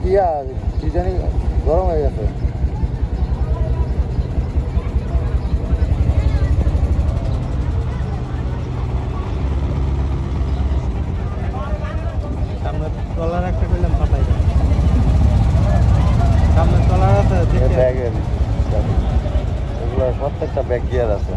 কি জানি গরম হয়ে গেছে। সামনে ট্রলার একটা করলাম ফাটাই সামনে ট্রলার আছে ব্যাগের এগুলোর প্রত্যেকটা ব্যাগ গিয়ার আছে।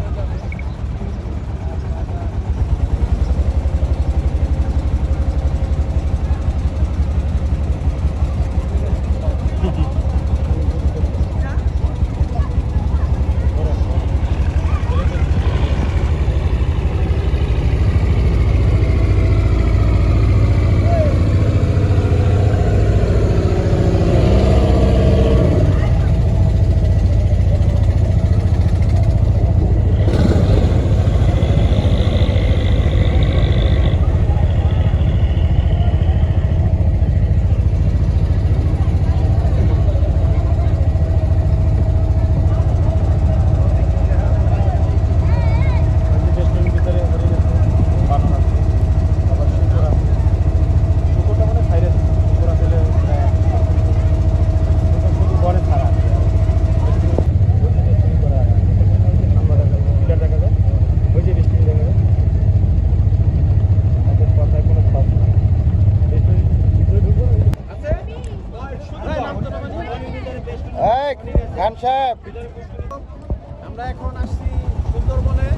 আমরা এখন আসছি সুন্দরবনে।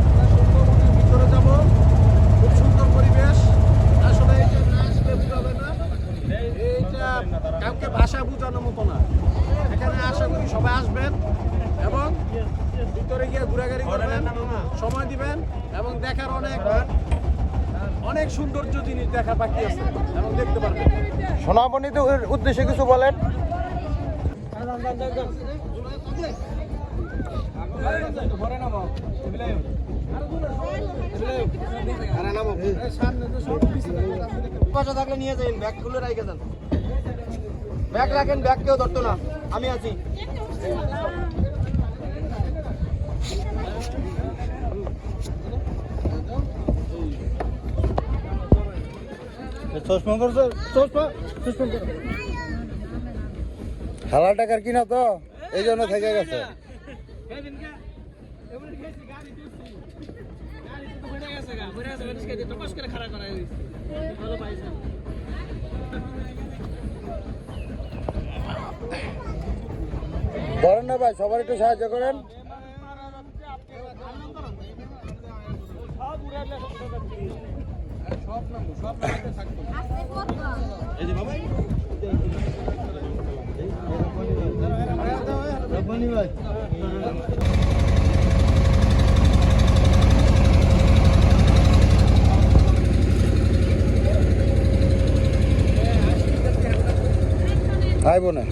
আমরা সুন্দরবনের ভিতরে যাব। খুব সুন্দর পরিবেশ। আসলে এটা না আসলে বুঝাবে না, এইটা কাউকে ভাষা বোঝানোর মতো না। এখানে আশা করি সবাই আসবেন এবং ভিতরে গিয়ে ঘোরাঘুরি করবেন, সময় দিবেন এবং দেখার অনেক সৌন্দর্য জিনিস দেখা বাকি আছে এবং দেখতে পারবেন। সোনামণিদের উদ্দেশ্যে কিছু বলেন। থাকলে নিয়ে যান, ব্যাগ খুলে রেখে যান। ব্যাগ রাখেন, ব্যাগ কেউ ধরতো না, আমি আছি। হালাল টাকার কিনা তো এই জন্য থেকে গেছে। ধরেন না ভাই, সবার একটু সাহায্য করেন। আইব না।